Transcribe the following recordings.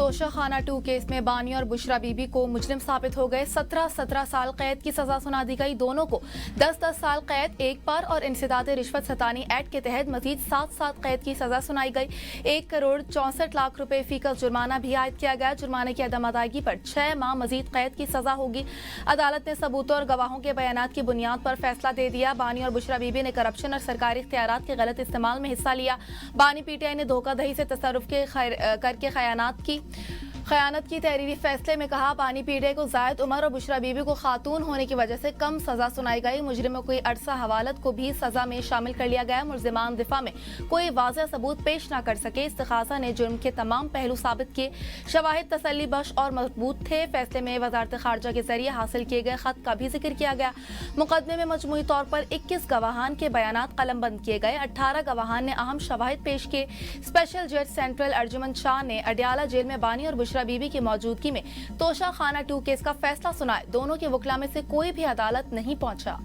Toshakhana 2 case में बानी और बुशरा बीबी को मुजरिम साबित हो गए। 17 साल कैद की सजा सुना दी गई। दोनों को 10 साल कैद एक बार और इंसदाद रिश्वत सतानी एक्ट के तहत मजीद 7 साल कैद की सजा सुनाई गई। 1 करोड़ 64 लाख रुपए फीकस जुर्माना भी आयद किया गया। जुर्माने की अदम अदायगी पर 6 माह मजीद कैद की सजा होगी। अदालत ने सबूतों और गवाहों के बयानात की बुनियाद पर फैसला दे दिया। बानी और बुशरा बीबी ने करप्शन और सरकारी इख्तियारात के गलत इस्तेमाल में हिस्सा लिया। बानी पीटीआई ने धोखाधड़ी से तसर्रुफ करके खयानत की तहरीरी फैसले में कहा, बानी पीटीआई को जायद उमर और बुशरा बीबी को खातून होने की वजह से कम सजा सुनाई गई। मुजरिमों की अरसा हवालत को भी सजा में शामिल कर लिया गया। मुल्जिमान दिफा में कोई वाज़ेह सबूत पेश न कर सके। इस्तिखासा ने जुर्म के तमाम पहलू साबित किए। शवाहिद तसल्ली बख्श और मजबूत थे। फैसले में वजारत खारजा के जरिए हासिल किए गए खत का भी जिक्र किया गया। मुकदमे में मजमूई तौर पर 21 गवाहान के बयानात कलमबंद किए गए। 18 गवाहान ने अहम शवाहिद पेश किए। स्पेशल जज सेंट्रल अर्जुमन शाह ने अडियाला जेल में बानी और बुशरा बीबी की मौजूदगी में तोशाखाना 2 केस का फैसला सुनाया। दोनों के वकला में से कोई भी अदालत नहीं पहुंचा।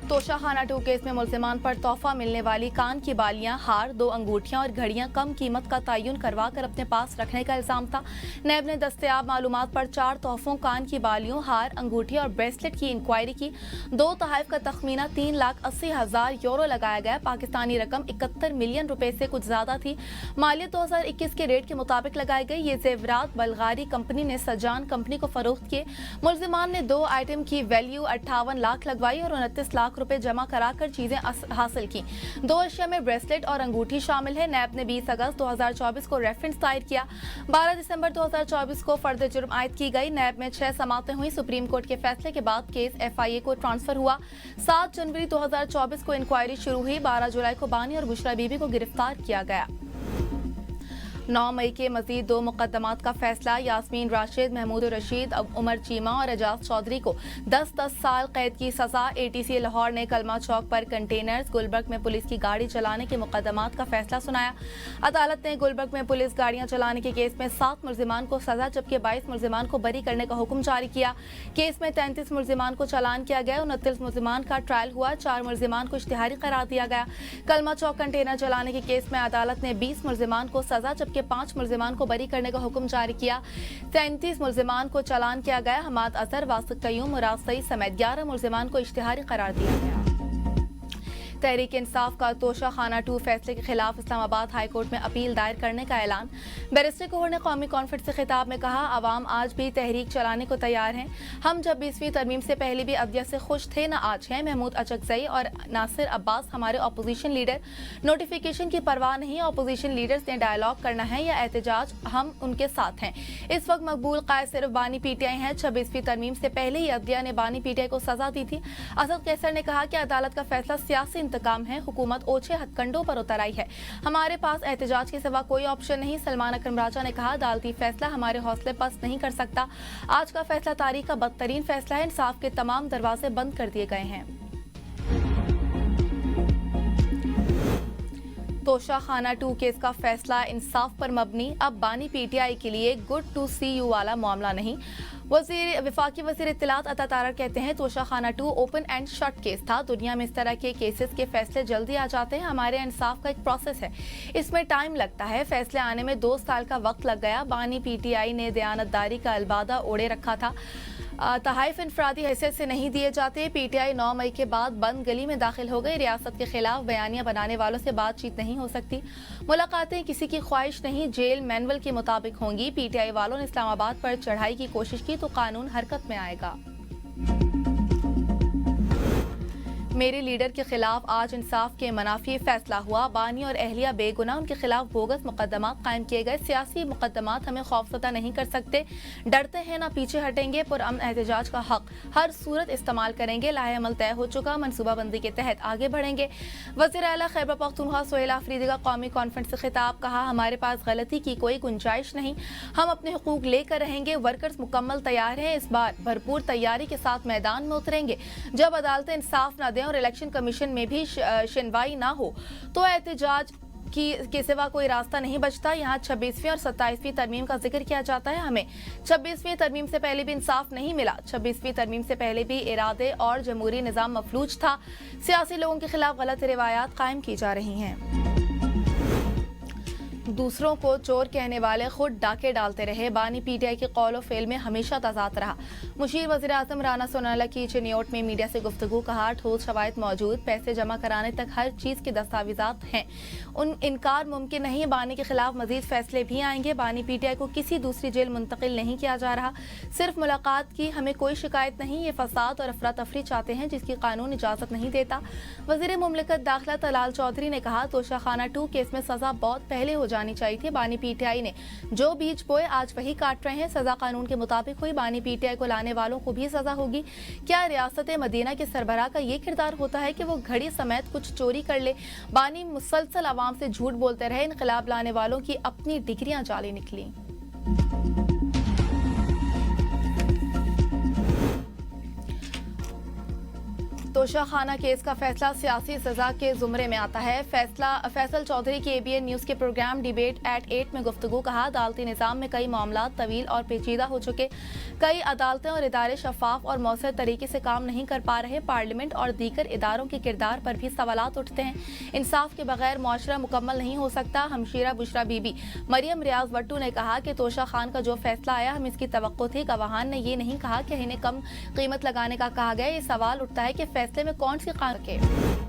तोशाखाना 2 केस में मुल्जिमान पर तोहफा मिलने वाली कान की बालियां, हार, 2 अंगूठियां और घड़ियां कम कीमत का तयन करवा कर अपने पास रखने का इल्जाम था। नैब ने दस्तयाब मालूमात पर 4 तोहफों, कान की बालियों, हार, अंगूठियां और ब्रेसलेट की इंक्वायरी की। 2 तोहफ का तखमीना 3,80,000 यूरो लगाया गया। पाकिस्तानी रकम 71 मिलियन रुपए से कुछ ज्यादा थी। मालियत 2021 के रेट के मुताबिक लगाई गई। ये जेवरात बल्गारी कंपनी ने सजान कंपनी को फरोख्त किए। मुल्जिमान ने 2 आइटम की वैल्यू 58 लाख लगवाई और 29 लाख रुपए जमा कराकर चीजें हासिल की। 2 अशिया में ब्रेसलेट और अंगूठी शामिल है। नैब ने 20 अगस्त 2024 को रेफरेंस दायर किया। 12 दिसंबर 2024 को फर्द जुर्म आयद की गई। नैब में 6 समातें हुई। सुप्रीम कोर्ट के फैसले के बाद केस FIA को ट्रांसफर हुआ। 7 जनवरी 2024 को इंक्वायरी शुरू हुई। 12 जुलाई को बानी और बुशरा बीबी को गिरफ्तार किया गया। 9 मई के मजीद 2 मुकदमात का फैसला। यास्मीन राशिद, महमूद रशीद, उमर चीमा और एजाज चौधरी को 10 साल कैद की सजा। ATC लाहौर ने कलमा चौक पर कंटेनर्स, गुलबर्ग में पुलिस की गाड़ी चलाने के मुकदमात का फैसला सुनाया। अदालत ने गुलबर्ग में पुलिस गाड़ियां चलाने के केस में 7 मुल्जिमान को सजा जबकि 22 मुल्जिमान को बरी करने का हुक्म जारी किया। केस में 33 मुल्जिमान को चालान किया गया। 29 मुल्जिमान का ट्रायल हुआ। 4 मुल्जिमान को इश्तिहारी करार दिया गया। कलमा चौक कंटेनर चलाने के केस में अदालत ने 20 मुल्जिमान को सजा जबकि 5 मुल्जिमान को बरी करने का हुक्म जारी किया। 33 मुल्जिमान को चालान किया गया। हमाद अजहर, वासिक कयूम, मुराद सईद समेत 11 मुल्जिमान को इश्तिहारी करार दिया गया। तहरीक इंसाफ का तोशाखाना 2 फैसले के खिलाफ इस्लामाबाद हाई कोर्ट में अपील दायर करने का ऐलान। बैरिस्टर कोहर ने कौमी कॉन्फ्रेंस से खिताब में कहा, अवाम आज भी तहरीक चलाने को तैयार हैं। हम जब 20वीं तरमीम से पहले भी अदलिया से खुश थे, न आज हैं। महमूद अचकजई और नासिर अब्बास हमारे अपोजिशन लीडर। नोटिफिकेशन की परवाह नहीं। अपोजिशन लीडर्स ने डायलॉग करना है या एहतजाज, हम उनके साथ हैं। इस वक्त मकबूल कायद सिर्फ बानी पीटीआई हैं। 26वीं तरमीम से पहले ही अदलिया ने बानी पीटीआई को सजा दी थी। असद कैसर ने कहा कि अदालत का फैसला सियासी इंतकाम है। हुकूमत ओछे हथकंडों पर उतर आई है। हमारे पास एहतजाज के सिवा कोई ऑप्शन नहीं। सलमान अकरम राजा ने कहा, अदालती फैसला हमारे हौसले पस्त नहीं कर सकता। आज का फैसला तारीख का बदतरीन फैसला है। इंसाफ के तमाम दरवाजे बंद कर दिए गए हैं। तोशाखाना 2 केस का फैसला इंसाफ पर मबनी। अब बानी पीटीआई के लिए गुड टू सी यू वाला मामला नहीं। वफाकी वज़ीर इत्तलात अता तारर कहते हैं, Toshakhana 2 open and shut case था। दुनिया में इस तरह के केसेस के फैसले जल्दी आ जाते हैं। हमारे इंसाफ का एक प्रोसेस है, इसमें टाइम लगता है। फैसले आने में 2 साल का वक्त लग गया। बानी पीटीआई ने दयानतदारी का अलबादा ओढ़े रखा था। तहाइफ इनफरादी हैसियत से नहीं दिए जाते। पीटीआई 9 मई के बाद बंद गली में दाखिल हो गई। रियासत के खिलाफ बयानियां बनाने वालों से बातचीत नहीं हो सकती। मुलाकातें किसी की ख्वाहिश नहीं, जेल मैनुअल के मुताबिक होंगी। पीटीआई वालों ने इस्लामाबाद पर चढ़ाई की कोशिश की तो कानून हरकत में आएगा। मेरे लीडर के खिलाफ आज इंसाफ के मनाफी फैसला हुआ। बानी और अहलिया बेगुनाह, उनके खिलाफ बोगस मुकदमात कायम किए गए। सियासी मुकदमात हमें खौफजदा नहीं कर सकते। डरते हैं ना पीछे हटेंगे। पुरअमन एहतजाज का हक हर सूरत इस्तेमाल करेंगे। लाहे अमल तय हो चुका, मनसूबाबंदी के तहत आगे बढ़ेंगे। वज़ीर आला खैबर पख्तूनख्वा सोहेल आफरीदी का कौमी कॉन्फ्रेंस से खिताब। कहा, हमारे पास गलती की कोई गुंजाइश नहीं। हम अपने हुकूक लेकर रहेंगे। वर्कर्स मुकम्मल तैयार हैं। इस बार भरपूर तैयारी के साथ मैदान में उतरेंगे। जब अदालतें इंसाफ न दें और इलेक्शन कमीशन में भी सुनवाई ना हो तो एहतजाज के सिवा कोई रास्ता नहीं बचता। यहाँ 26वीं और 27वीं तरमीम का जिक्र किया जाता है। हमें 26वीं तरमीम से पहले भी इंसाफ नहीं मिला। 26वीं तरमीम से पहले भी इरादे और जमहूरी निज़ाम मफलूज था। सियासी लोगों के खिलाफ गलत रिवायात कायम की जा रही हैं। दूसरों को चोर कहने वाले खुद डाके डालते रहे। बानी पीटीआई के कौल फेल में हमेशा तजाद रहा। मुशीर वज़ीर आज़म राना सोनाला की चिन्योट में मीडिया से गुफ्तगू, कहा ठोस शवायद मौजूद, पैसे जमा कराने तक हर चीज के दस्तावेजात हैं, उन इनकार मुमकिन नहीं। बानी के खिलाफ मजीद फैसले भी आएंगे। बानी पीटीआई को किसी दूसरी जेल मुंतकिल नहीं किया जा रहा, सिर्फ मुलाकात की, हमें कोई शिकायत नहीं। ये फसाद और अफरा तफरी चाहते हैं जिसकी कानून इजाजत नहीं देता। वज़ीर मुमलिकत दाखिला तलाल चौधरी ने कहा तोशाखाना 2 केस में सजा बहुत पहले हो जानी चाहिए थी। बानी पीटीआई ने जो बीज बोए आज वही काट रहे हैं। सजा कानून के मुताबिक हुई। बानी पीटीआई को लाने वालों को भी सजा होगी। क्या रियासत मदीना के सरबराह का ये किरदार होता है कि वो घड़ी समेत कुछ चोरी कर ले? बानी मुसलसल आवाम से झूठ बोलते रहे। इनकलाब लाने वालों की अपनी डिग्रियां जाली निकली। तोशाखाना केस का फैसला सियासी सजा के जुमरे में आता है। फैसल चौधरी की एबीएन न्यूज के प्रोग्राम डिबेट एट 8 में गुफ्तगू, कहा अदालती निज़ाम में कई मामला तवील और पेचीदा हो चुके, कई अदालतें और इदारे शफाफ और मौसर तरीके से काम नहीं कर पा रहे। पार्लियामेंट और दीगर इदारों के किरदार पर भी सवालात उठते हैं। इंसाफ के बगैर मुआशरा मुकम्मल नहीं हो सकता। हमशीरा बुशरा बीबी मरियम रियाज भट्टू ने कहा कि तोशा खान का जो फैसला आया हम इसकी तवक्को थी। गवाहान ने ये नहीं कहा कि इन्हें कम कीमत लगाने का कहा गया। ये सवाल उठता है कि फैसले में कौन सी कानून के?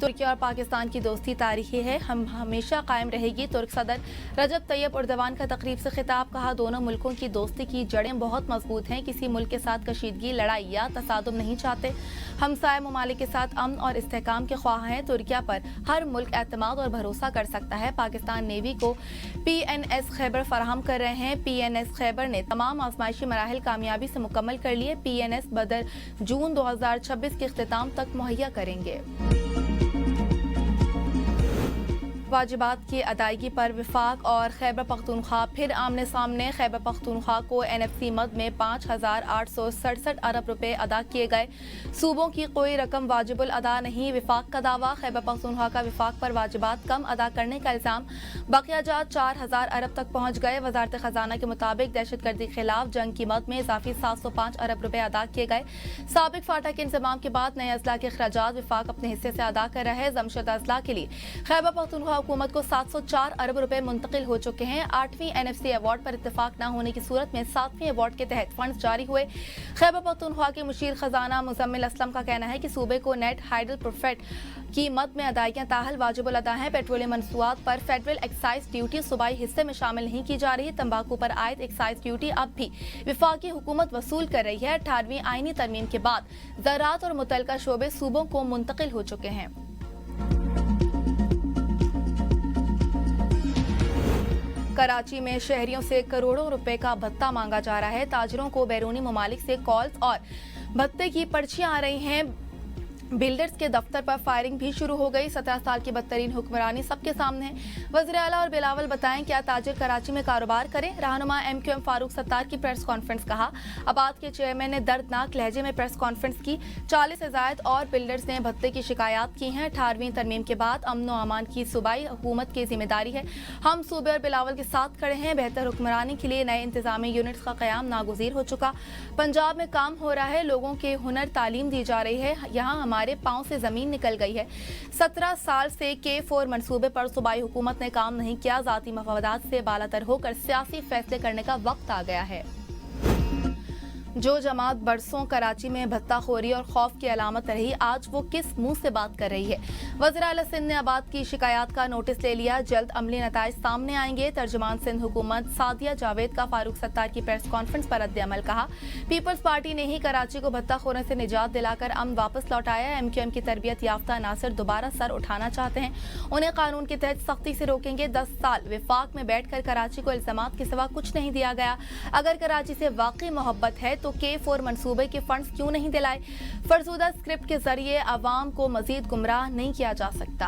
तुर्की और पाकिस्तान की दोस्ती तारीखी है, हम हमेशा कायम रहेगी। तुर्क सदर रजब तैयब उर्दवान का तकरीब से खिताब, कहा दोनों मुल्कों की दोस्ती की जड़ें बहुत मजबूत हैं। किसी मुल्क के साथ कशीदगी, लड़ाई या तसादुम नहीं चाहते। हमसाय ममालिक के साथ अमन और इस्तेहकाम के ख्वाह हैं। तुर्किया पर हर मुल्क एतमाद और भरोसा कर सकता है। पाकिस्तान नेवी को PNS खैबर फराहम कर रहे हैं। PNS खैबर ने तमाम आजमाइशी मराहिल कामयाबी से मुकम्मल कर लिए। PNS बदर जून 2026 के इख्तिताम तक मुहैया करेंगे। वाजिबात की अदायगी पर विफाक और खैबर पख्तूनख्वा फिर आमने सामने। खैबर पख्तूनख्वा को NFC मद में 5,867 अरब रुपए अदा किए गए। सूबों की कोई रकम वाजिबुल अदा नहीं, विफाक का दावा। खैबर पख्तूनख्वा का विफाक पर वाजिबात कम अदा करने का इल्जाम। बकियाजात 4,000 अरब तक पहुंच गए। वजारत खजाना के मुताबिक दहशतगर्दी के खिलाफ जंग की मद में इजाफी 705 अरब रुपए अदा किए गए। साबिक फाटा के इंतजाम के बाद नए अजला के अखराजात विफाक अपने हिस्से से अदा कर रहे हैं। जमशद अजला के लिए खैबर पख्तूनख्वा हुकूमत को 704 अरब रुपए मुंतकिल हो चुके हैं। 8वीं NFC अवार्ड पर इत्तेफाक न होने की सूरत में 7वीं अवार्ड के तहत फंड जारी हुए। खैबर पख्तूनख्वा के मुशीर खजाना मुजम्मिल असलम का कहना है कि सूबे को नेट हाइडल प्रोफेट की मद में अदायगियां ताहल वाजिबुल अदा है। पेट्रोलियम मंसूबात पर फेडरल एक्साइज ड्यूटी सूबाई हिस्से में शामिल नहीं की जा रही। तंबाकू पर आयद एक्साइज ड्यूटी अब भी विफाकी हुकूमत वसूल कर रही है। 18वीं आईनी तरमीम के बाद ज़राअत और मुतल्लिका शोबे सूबों को मुंतकिल हो चुके हैं। कराची में शहरियों से करोड़ों रुपए का भत्ता मांगा जा रहा है। ताजिरों को बैरूनी ममालिक से कॉल्स और भत्ते की पर्चियां आ रही हैं। बिल्डर्स के दफ्तर पर फायरिंग भी शुरू हो गई। 17 साल की बदतरीन हुक्मरानी सबके सामने है। वज़ीर आला और बिलावल बताएं क्या ताजिर कराची में कारोबार करें? रहनुमा MQM फारूक सत्तार की प्रेस कॉन्फ्रेंस, कहा आबाद के चेयरमैन ने दर्दनाक लहजे में प्रेस कॉन्फ्रेंस की। 40 से ज़ायद और बिल्डर्स ने भत्ते की शिकायत की हैं। 18वीं तरमीम के बाद अमन व अमान की सूबाई हुकूमत की जिम्मेदारी है। हम सूबे और बिलावल के साथ खड़े हैं। बेहतर हुक्मरानी के लिए नए इंतजामी यूनिट्स का क़याम नागुज़ीर हो चुका। पंजाब में काम हो रहा है, लोगों के हुनर तालीम दी जा रही है। यहाँ हमारे पांव से जमीन निकल गई है। 17 साल से K4 मंसूबे पर सूबाई हुकूमत ने काम नहीं किया। जाती मफादात से बालातर होकर सियासी फैसले करने का वक्त आ गया है। जो जमात बरसों कराची में भत्ताखोरी और खौफ की अलामत रही, आज वो किस मुंह से बात कर रही है? वज़ीर आला सिंध ने आबाद की शिकायत का नोटिस ले लिया। जल्द अमली नताइज सामने आएंगे। तर्जुमान सिंध हुकूमत सादिया जावेद का फारूक सत्तार की प्रेस कॉन्फ्रेंस पर रद्द-ए-अमल, कहा पीपल्स पार्टी ने ही कराची को भत्ताखोरों से निजात दिलाकर अमन वापस लौटाया। MQM की तरबियत याफ्ता नासिर दोबारा सर उठाना चाहते हैं। उन्हें कानून के तहत सख्ती से रोकेंगे। 10 साल विफाक में बैठकर कराची को इल्जामात के सिवा कुछ नहीं दिया गया। अगर कराची से वाकई मोहब्बत है तो K4 मंसूबे के फंड्स क्यों नहीं दिलाए? फरजूदा स्क्रिप्ट के जरिए आवाम को मजीद गुमराह नहीं किया जा सकता।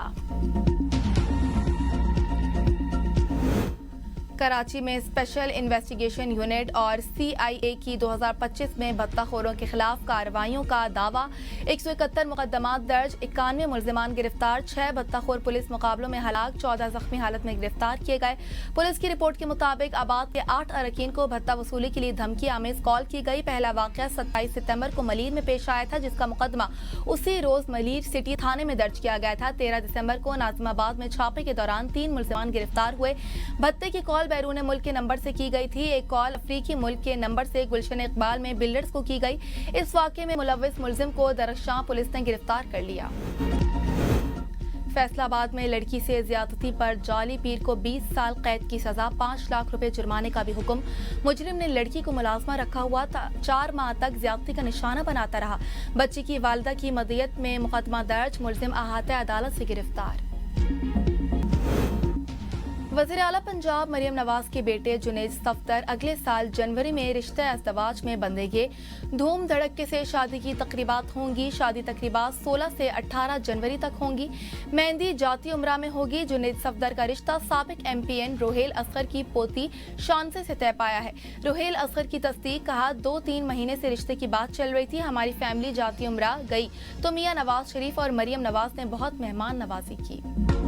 कराची में स्पेशल इन्वेस्टिगेशन यूनिट और CIA की 2025 में भत्ताखोरों के खिलाफ कार्रवाइयों का दावा। 171 मुकदमात दर्ज, 91 मुल्जिमान गिरफ्तार, 6 भत्ताखोर पुलिस मुकाबलों में हलाक, 14 जख्मी हालत में गिरफ्तार किए गए। पुलिस की रिपोर्ट के मुताबिक आबाद के 8 अरकान को भत्ता वसूली के लिए धमकी आमेज कॉल की गई। पहला वाकया 27 सितंबर को मलीर में पेश आया था, जिसका मुकदमा उसी रोज मलीर सिटी थाने में दर्ज किया गया था। 13 दिसंबर को नाजिमाबाद में छापे के दौरान 3 मुल्जिमान गिरफ्तार हुए। भत्ते की कॉल बैरून मुल्क के नंबर से की गई थी। एक कॉल अफ्रीकी मुल्क के नंबर से गुलशन इकबाल में बिल्डर्स को की गई। इस वाक़े में मुलव्विस मुल्जिम को दरख्शां पुलिस ने गिरफ्तार कर लिया। फैसलाबाद में लड़की से ज्यादती पर जाली पीर को 20 साल कैद की सजा, 5 लाख रुपए जुर्माने का भी हुक्म। मुजरिम ने लड़की को मुलाजमा रखा हुआ था, 4 माह तक ज्यादती का निशाना बनाता रहा। बच्ची की वालिदा की मदियत में मुकदमा दर्ज, मुल्जिम अहाते अदालत से गिरफ्तार। वज़ीर आला पंजाब मरियम नवाज के बेटे जुनैद सफदर अगले साल जनवरी में रिश्ते अज़दवाज में बंधेंगे। धूम धड़के से शादी की तकरीबात होंगी। शादी तकरीबात 16 से 18 जनवरी तक होंगी। मेहंदी जाती उम्रा में होगी। जुनैद सफदर का रिश्ता साबिक MPN रोहेल असगर की पोती शांसे से तय पाया है। रोहेल असगर की तस्दीक, कहा 2-3 महीने से रिश्ते की बात चल रही थी। हमारी फैमिली जाती उम्रा गई तो मियां नवाज शरीफ और मरियम नवाज ने बहुत मेहमान नवाजी की।